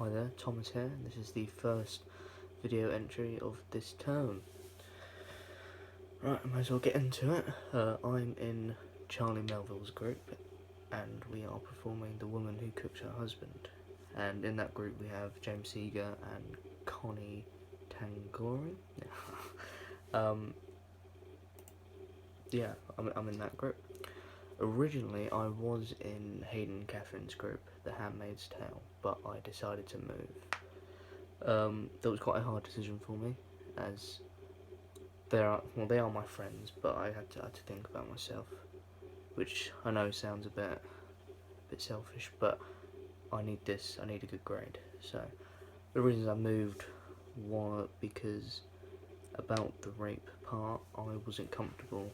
Hi there, Thomas here, and this is the first video entry of this term. Right, I might as well get into it. I'm in Charlie Melville's group, and we are performing The Woman Who Cooked Her Husband. And in that group we have James Seeger and Connie Tangori. I'm in that group. Originally, I was in Hayden and Catherine's group, The Handmaid's Tale, but I decided to move. That was quite a hard decision for me, as they are my friends, but I had to think about myself, which I know sounds a bit selfish, but I need a good grade. So the reasons I moved were because about the rape part, I wasn't comfortable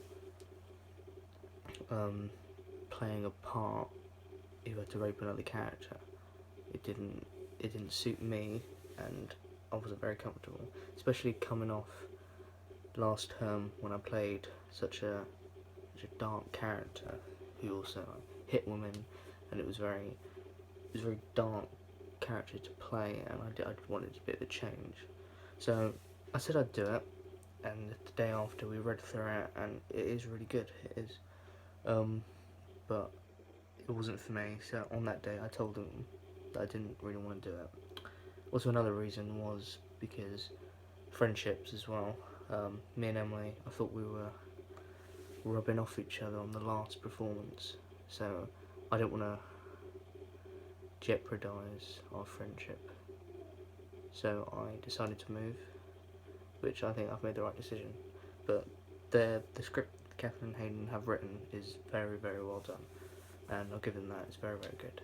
playing a part if I had to rape another character. It didn't suit me, and I wasn't very comfortable, especially coming off last term when I played such a dark character who also hit women, and it was very dark character to play, and I wanted a bit of a change. So I said I'd do it, and the day after we read through it, and it is really good. It is, but it wasn't for me. So on that day, I told them that I didn't really want to do it. Also, another reason was because friendships as well. Me and Emily, I thought we were rubbing off each other on the last performance, so I didn't want to jeopardise our friendship. So I decided to move, which I think I've made the right decision. But the script Catherine and Hayden have written is very, very well done, and I'll give them that. It's very, very good.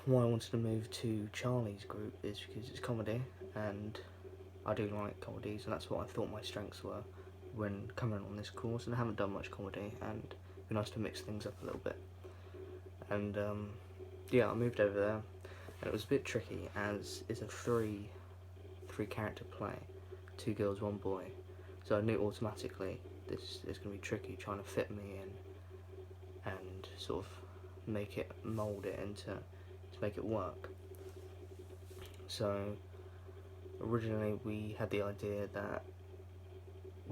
Why I wanted to move to Charlie's group is because it's comedy, and I do like comedies, and that's what I thought my strengths were when coming on this course, and I haven't done much comedy, and it'd be nice to mix things up a little bit. And I moved over there, and it was a bit tricky, as it's a three character play, 2 girls, 1 boy, so I knew automatically this is going to be tricky, trying to fit me in and sort of mould it to make it work. So originally we had the idea that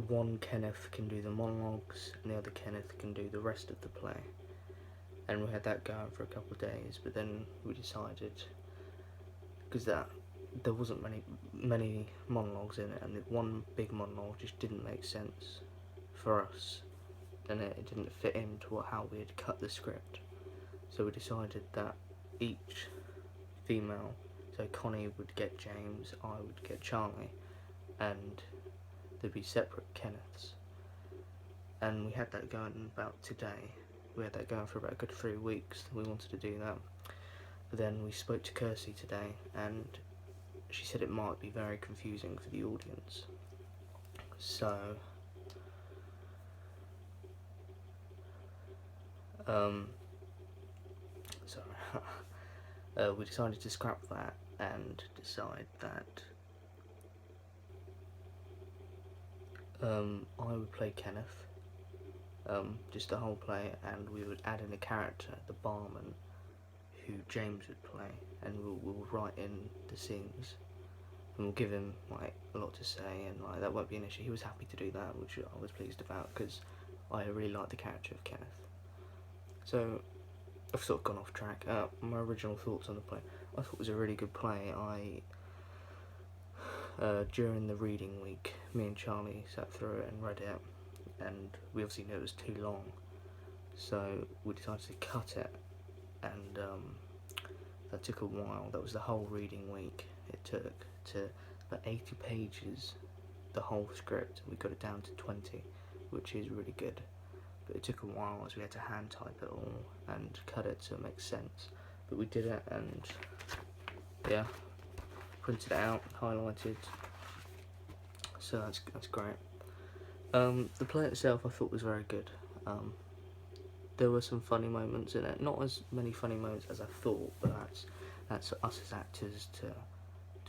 one Kenneth can do the monologues and the other Kenneth can do the rest of the play, and we had that going for a couple of days, but then we decided, because there wasn't many monologues in it, and one big monologue just didn't make sense for us, and it didn't fit into how we had cut the script. So we decided that each female, so Connie would get James, I would get Charlie, and there'd be separate Kenneths. And we had that going about today. We had that going for about a good 3 weeks. We wanted to do that. But then we spoke to Kirsty today, and she said it might be very confusing for the audience. So we decided to scrap that and decide that I would play Kenneth, just the whole play, and we would add in a character, the barman, who James would play, and we'll write in the scenes, and we'll give him like a lot to say, and like that won't be an issue. He was happy to do that, which I was pleased about, because I really liked the character of Kenneth. So I've sort of gone off track. My original thoughts on the play, I thought it was a really good play. During the reading week, me and Charlie sat through it and read it, and we obviously knew it was too long, so we decided to cut it, and that took a while. That was the whole reading week. It took to about 80 pages, the whole script. We got it down to 20, which is really good. But it took a while, as we had to hand type it all and cut it so it makes sense. But we did it, and yeah, printed it out, highlighted. So that's great. The play itself I thought was very good. There were some funny moments in it, not as many funny moments as I thought, but that's us as actors to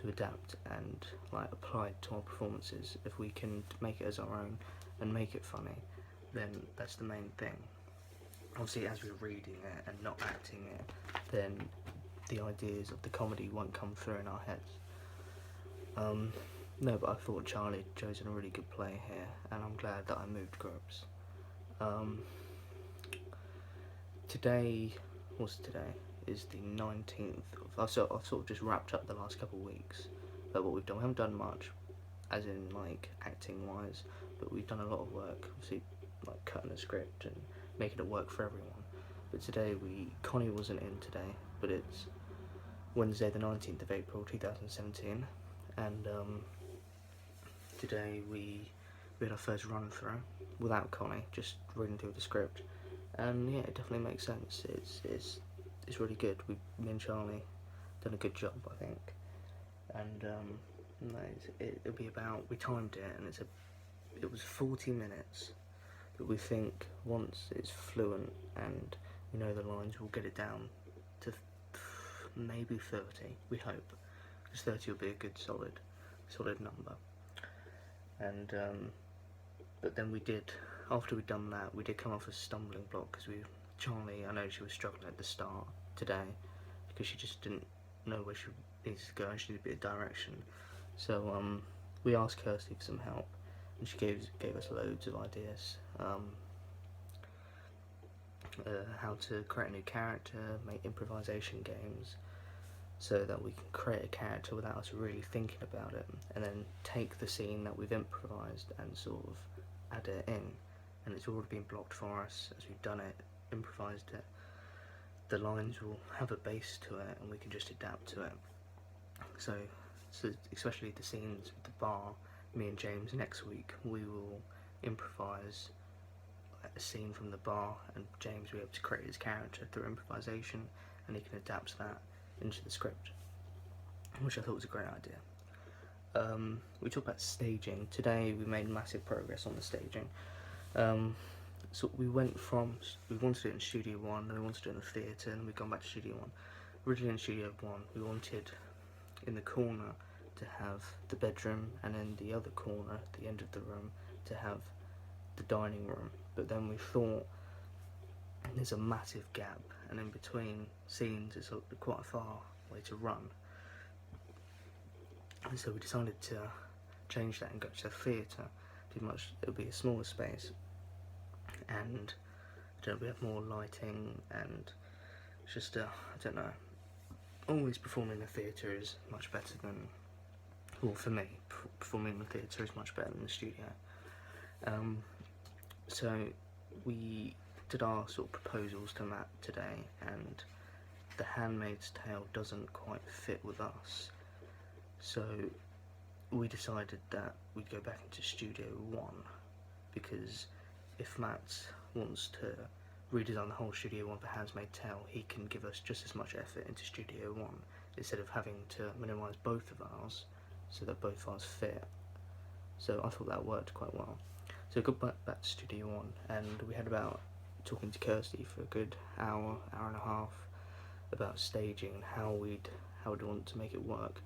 adapt and like apply it to our performances. If we can make it as our own and make it funny, then that's the main thing. obviously as we're reading it and not acting it, then the ideas of the comedy won't come through in our heads. No, but I thought Charlie had chosen a really good play here, and I'm glad that I moved groups. Today, what's today? Is the 19th. I've sort of just wrapped up the last couple of weeks. But what we've done, we haven't done much, as in like acting wise, but we've done a lot of work. Obviously, like cutting the script and making it work for everyone. But today, Connie wasn't in today, but it's Wednesday, the 19th of April, 2017, and today we had our first run through without Connie, just reading through the script, and yeah, it definitely makes sense. It's really good. Me and Charlie done a good job, I think, and no, it'll be about, we timed it, and it was 40 minutes, but we think once it's fluent and we know the lines, we'll get it down to maybe 30. We hope, because 30 will be a good solid number. And but then after we'd done that, we did come off a stumbling block, because Charlie, I know she was struggling at the start today because she just didn't know where she needed to go and she needed a bit of direction. So we asked Kirsty for some help, and she gave us loads of ideas. How to create a new character, make improvisation games, so that we can create a character without us really thinking about it, and then take the scene that we've improvised and sort of add it in. And it's already been blocked for us as we've done it, improvised it. The lines will have a base to it, and we can just adapt to it. So especially the scenes with the bar, me and James next week, we will improvise a scene from the bar, and James will be able to create his character through improvisation, and he can adapt that into the script, which I thought was a great idea. We talked about staging. Today we made massive progress on the staging. So we wanted to do it in Studio 1, then we wanted to do it in the theatre, and we've gone back to Studio 1. Originally in Studio 1, we wanted in the corner to have the bedroom, and in the other corner, at the end of the room, to have the dining room. But then we thought there's a massive gap, and in between scenes it's quite a far way to run. And so we decided to change that and go to the theatre. It'll be a smaller space, and we have more lighting, and it's just I don't know. Always performing in the theatre is much better than, well, for me, performing in the theatre is much better than the studio. So we did our sort of proposals to Matt today, and The Handmaid's Tale doesn't quite fit with us. So we decided that we'd go back into Studio 1, because if Matt wants to redesign the whole Studio 1 for Handmaid's Tale, he can give us just as much effort into Studio 1, instead of having to minimise both of ours, so that both ours fit. So I thought that worked quite well. So we got back to Studio 1, and we had about talking to Kirsty for a good hour and a half about staging and how we'd want to make it work.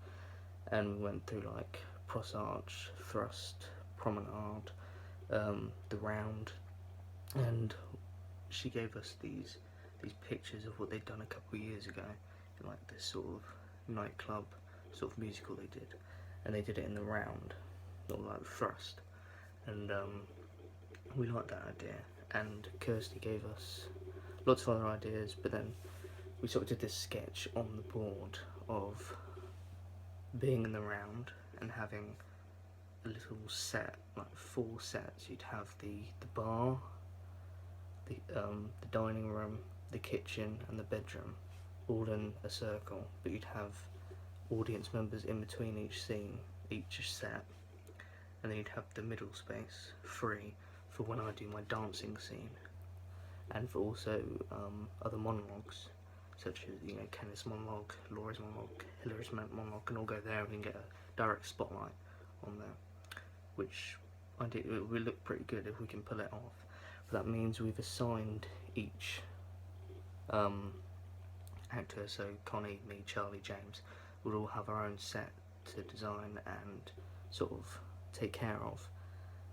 And we went through like Pross Arch, Thrust, Promenade, the Round, and she gave us these pictures of what they'd done a couple of years ago in like this sort of nightclub sort of musical they did, and they did it in the Round, not like the Thrust, and we liked that idea. And Kirsty gave us lots of other ideas, but then we sort of did this sketch on the board of being in the Round and having a little set, like 4 sets. You'd have the bar, the dining room, the kitchen, and the bedroom, all in a circle, but you'd have audience members in between each scene, each set, and then you'd have the middle space free for when I do my dancing scene, and for also other monologues, such as, Kenneth's monologue, Laura's monologue, Hillary's monologue, can all go there, and we can get a direct spotlight on there, which it will look pretty good if we can pull it off. But that means we've assigned each actor, so Connie, me, Charlie, James, would all have our own set to design and sort of take care of.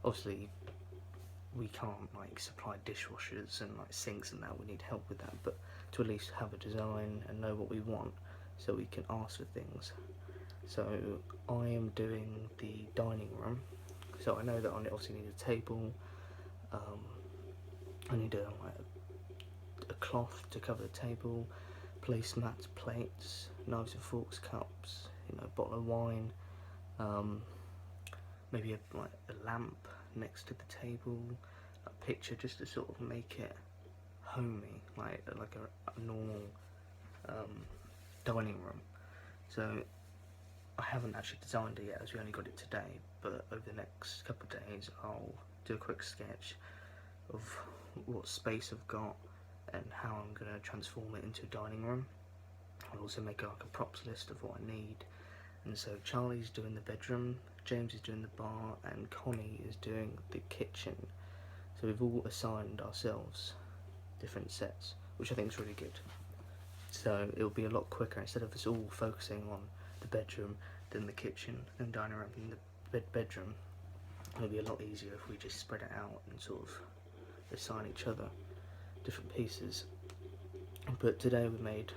Obviously, we can't like supply dishwashers and like sinks and that. We need help with that, but to at least have a design and know what we want, so we can ask for things. So I am doing the dining room. So I know that I obviously need a table. I need a cloth to cover the table, placemats, plates, knives and forks, cups, bottle of wine, maybe a lamp next to the table, a picture just to sort of make it homey, like a normal dining room. So I haven't actually designed it yet, as we only got it today, but over the next couple of days I'll do a quick sketch of what space I've got and how I'm going to transform it into a dining room. I'll also make like a props list of what I need. And so Charlie's doing the bedroom, James is doing the bar, and Connie is doing the kitchen. So we've all assigned ourselves different sets, which I think is really good. So it'll be a lot quicker, instead of us all focusing on the bedroom, then the kitchen, then dining room, and the bedroom. It'll be a lot easier if we just spread it out and sort of assign each other different pieces. But today we made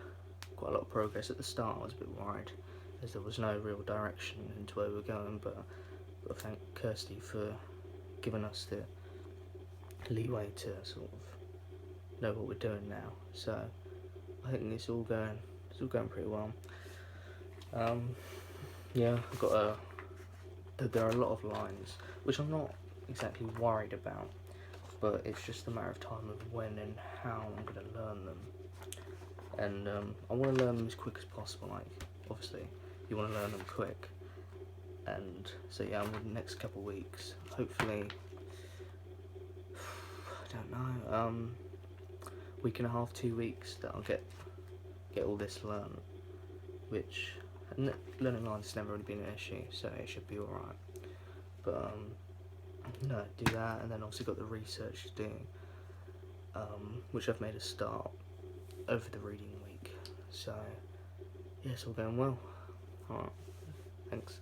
quite a lot of progress. At the start I was a bit worried, as there was no real direction into where we were going, but I thank Kirsty for giving us the leeway to sort of know what we're doing now. So I think it's all going pretty well. Yeah, I've got there are a lot of lines which I'm not exactly worried about, but it's just a matter of time of when and how I'm going to learn them. And I want to learn them as quick as possible. Like, obviously you want to learn them quick, and so yeah, in the next couple of weeks, hopefully, I don't know, week and a half, 2 weeks, that I'll get all this learned, which learning lines has never really been an issue, so it should be alright. But no, do that, and then obviously got the research to do, which I've made a start over the reading week. So yeah, it's all going well. Alright, thanks.